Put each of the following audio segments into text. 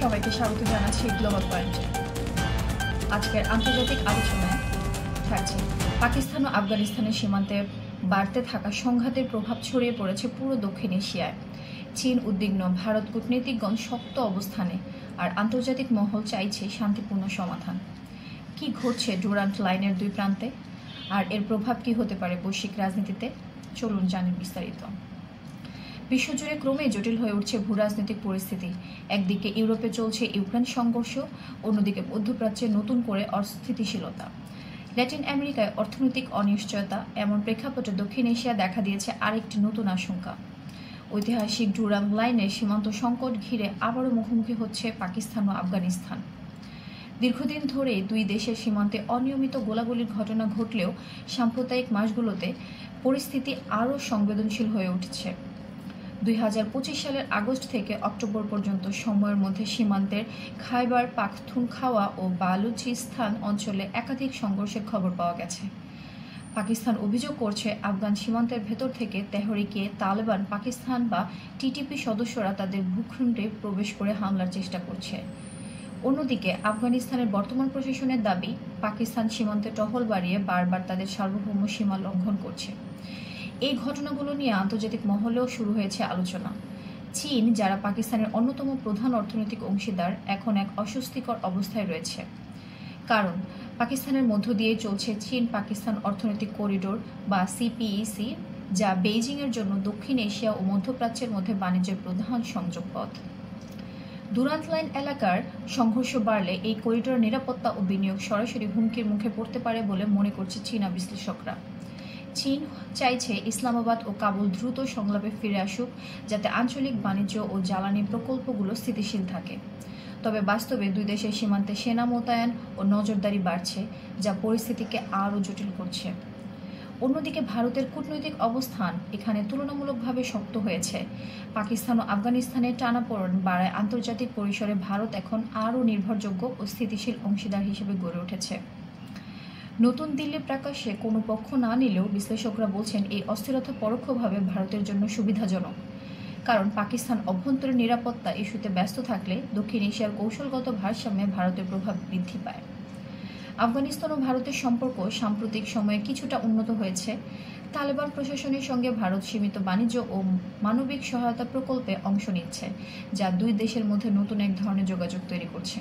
সবাইকে স্বাগত জানাচ্ছি গ্লোবাল পয়েন্টে। আজকের আন্তর্জাতিক আলোচনায় থাকছে পাকিস্তান ও আফগানিস্তানের সীমান্তে বাড়তে থাকা সংঘাতের প্রভাব ছড়িয়ে পড়েছে পুরো দক্ষিণ এশিয়ায়। চীন উদ্বিগ্ন, ভারত কূটনীতিকগণ শক্ত অবস্থানে, আর আন্তর্জাতিক মহল চাইছে শান্তিপূর্ণ সমাধান। কি ঘটছে ডুরান্ট লাইনের দুই প্রান্তে, আর এর প্রভাব কি হতে পারে বৈশ্বিক রাজনীতিতে? চলুন জানি বিস্তারিত। বিশ্বজুড়ে ক্রমেই জটিল হয়ে উঠছে ভূরাজনৈতিক পরিস্থিতি। একদিকে ইউরোপে চলছে ইউক্রেন সংঘর্ষ, অন্যদিকে মধ্যপ্রাচ্যে নতুন করে অস্থিতিশীলতা। ল্যাটিন আমেরিকায় অর্থনৈতিক অনিশ্চয়তা। এমন প্রেক্ষাপটে দক্ষিণ এশিয়া দেখা দিয়েছে আরেকটি নতুন আশঙ্কা। ঐতিহাসিক ডুরান্ট লাইনের সীমান্ত সংকট ঘিরে আবারও মুখোমুখি হচ্ছে পাকিস্তান ও আফগানিস্তান। দীর্ঘদিন ধরেই দুই দেশের সীমান্তে অনিয়মিত গোলাগুলির ঘটনা ঘটলেও সাম্প্রদায়িক মাসগুলোতে পরিস্থিতি আরও সংবেদনশীল হয়ে উঠছে। 2025 সালের আগস্ট থেকে অক্টোবর পর্যন্ত সময়ের মধ্যে সীমান্তের খাইবার পাখতুনখাওয়া ও বালুচিস্তান অঞ্চলে একাধিক সংঘর্ষের খবর পাওয়া গেছে। পাকিস্তান অভিযোগ করছে আফগান সীমান্তের ভেতর থেকে তেহরিকে তালেবান পাকিস্তান বা টিটিপি সদস্যরা তাদের ভূখণ্ডে প্রবেশ করে হামলার চেষ্টা করছে। অন্যদিকে আফগানিস্তানের বর্তমান প্রশাসনের দাবি, পাকিস্তান সীমান্তে টহল বাড়িয়ে বারবার তাদের সার্বভৌম সীমা লঙ্ঘন করছে। এই ঘটনাগুলো নিয়ে আন্তর্জাতিক মহলেও শুরু হয়েছে আলোচনা। চীন, যারা পাকিস্তানের অন্যতম প্রধান অর্থনৈতিক অংশীদার, এখন এক অস্বস্তিকর অবস্থায় রয়েছে। কারণ পাকিস্তানের মধ্য দিয়ে চলছে চীন পাকিস্তান অর্থনৈতিক করিডোর বা সিপিইসি, যা বেইজিংয়ের জন্য দক্ষিণ এশিয়া ও মধ্যপ্রাচ্যের মধ্যে বাণিজ্যের প্রধান সংযোগ পথ। ডুরান্ট লাইন এলাকার সংঘর্ষ বাড়লে এই করিডোর নিরাপত্তা ও বিনিয়োগ সরাসরি হুমকির মুখে পড়তে পারে বলে মনে করছে চীনা বিশ্লেষকরা। চীন চাইছে ইসলামাবাদ ও কাবুল দ্রুত সংলাপে ফিরে আসুক, যাতে আঞ্চলিক বাণিজ্য ও জ্বালানি প্রকল্পগুলো স্থিতিশীল থাকে। তবে বাস্তবে দুই দেশের সীমান্তে সেনা মোতায়েন ও নজরদারি বাড়ছে, যা পরিস্থিতিকে আরও জটিল করছে। অন্যদিকে ভারতের কূটনৈতিক অবস্থান এখানে তুলনামূলকভাবে শক্ত হয়েছে। পাকিস্তান ও আফগানিস্তানের টানাপোড়েন বাড়ায় আন্তর্জাতিক পরিসরে ভারত এখন আরও নির্ভরযোগ্য ও স্থিতিশীল অংশীদার হিসেবে গড়ে উঠেছে। নতুন দিল্লি প্রকাশ্যে কোনো পক্ষ না নিলেও বিশ্লেষকরা বলছেন এই অস্থিরতা পরোক্ষভাবে ভারতের জন্য সুবিধাজনক। কারণ পাকিস্তান অভ্যন্তরীণ নিরাপত্তা ইস্যুতে ব্যস্ত থাকলে দক্ষিণ এশিয়ার কৌশলগত ভারসাম্যে ভারতের প্রভাব বৃদ্ধি পায়। আফগানিস্তান ও ভারতের সম্পর্ক সাম্প্রতিক সময়ে কিছুটা উন্নত হয়েছে। তালেবান প্রশাসনের সঙ্গে ভারত সীমিত বাণিজ্য ও মানবিক সহায়তা প্রকল্পে অংশ নিচ্ছে, যা দুই দেশের মধ্যে নতুন এক ধরনের যোগাযোগ তৈরি করছে।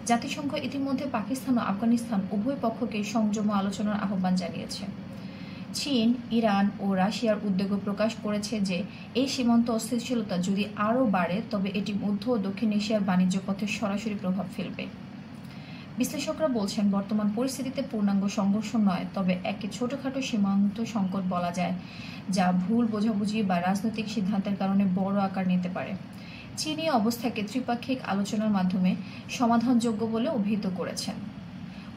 জাতিসংঘ ইতিমধ্যে পাকিস্তান ও আফগানিস্তান উভয় পক্ষকে সংযম আলোচনার আহ্বান জানিয়েছে। চীন, ইরান ও রাশিয়ার উদ্বেগও প্রকাশ করেছে যে এই সীমান্ত অস্থিতিশীলতা যদি আরও বাড়ে তবে এটি মধ্য ও দক্ষিণ এশিয়ার বাণিজ্য পথে সরাসরি প্রভাব ফেলবে। বিশ্লেষকরা বলছেন, বর্তমান পরিস্থিতিতে পূর্ণাঙ্গ সংঘর্ষ নয়, তবে একে ছোটখাটো সীমান্ত সংকট বলা যায়, যা ভুল বোঝাবুঝি বা রাজনৈতিক সিদ্ধান্তের কারণে বড় আকার নিতে পারে। চীন এই অবস্থাকে ত্রিপাক্ষিক আলোচনার মাধ্যমে সমাধানযোগ্য বলে অভিহিত করেছেন।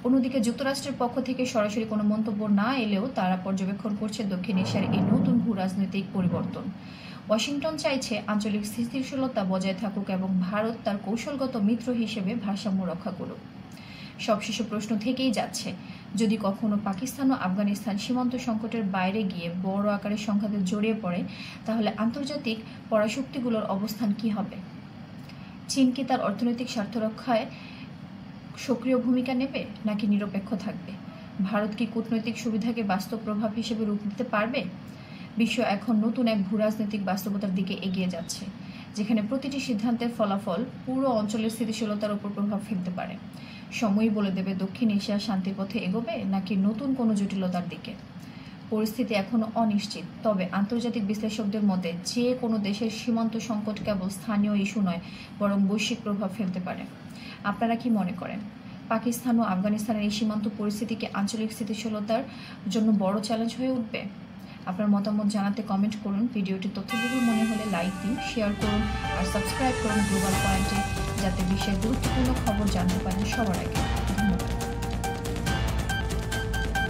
অন্যদিকে যুক্তরাষ্ট্রের পক্ষ থেকে সরাসরি কোনো মন্তব্য না এলেও তারা পর্যবেক্ষণ করছে দক্ষিণ এশিয়ার এই নতুন ভূরাজনৈতিক পরিবর্তন। ওয়াশিংটন চাইছে আঞ্চলিক স্থিতিশীলতা বজায় থাকুক এবং ভারত তার কৌশলগত মিত্র হিসেবে ভারসাম্য রক্ষা করুক। সবশেষে প্রশ্ন থেকেই যাচ্ছে, যদি কখনো পাকিস্তান ও আফগানিস্তান সীমান্ত সংকটের বাইরে গিয়ে বড় আকারের সংঘাতে জড়িয়ে পড়ে, তাহলে আন্তর্জাতিক পরাশক্তিগুলোর অবস্থান কি হবে? চীন কি তার অর্থনৈতিক স্বার্থ রক্ষায় সক্রিয় ভূমিকা নেবে নাকি নিরপেক্ষ থাকবে? ভারত কি কূটনৈতিক সুবিধাকে বাস্তব প্রভাব হিসেবে রূপ দিতে পারবে? বিশ্ব এখন নতুন এক ভূরাজনৈতিক বাস্তবতার দিকে এগিয়ে যাচ্ছে, যেখানে প্রতিটি সিদ্ধান্তের ফলাফল পুরো অঞ্চলের স্থিতিশীলতার উপর প্রভাব ফেলতে পারে। সময়ই বলে দেবে দক্ষিণ এশিয়া শান্তির পথে এগোবে নাকি নতুন কোনো জটিলতার দিকে। পরিস্থিতি এখনও অনিশ্চিত, তবে আন্তর্জাতিক বিশ্লেষকদের মতে যে কোনো দেশের সীমান্ত সংকট কেবল স্থানীয় ইস্যু নয়, বরং বৈশ্বিক প্রভাব ফেলতে পারে। আপনারা কি মনে করেন, পাকিস্তান ও আফগানিস্তানের এই সীমান্ত পরিস্থিতিকে আঞ্চলিক স্থিতিশীলতার জন্য বড় চ্যালেঞ্জ হয়ে উঠবে? আপনার মতামত জানাতে কমেন্ট করুন। ভিডিওটি তথ্যবহুল মনে হলে লাইক দিন, শেয়ার করুন আর সাবস্ক্রাইব করুন গ্লোবাল পয়েন্টে, যাতে বিশ্বের গুরুত্বপূর্ণ খবর জানতে পারেন সবার আগে।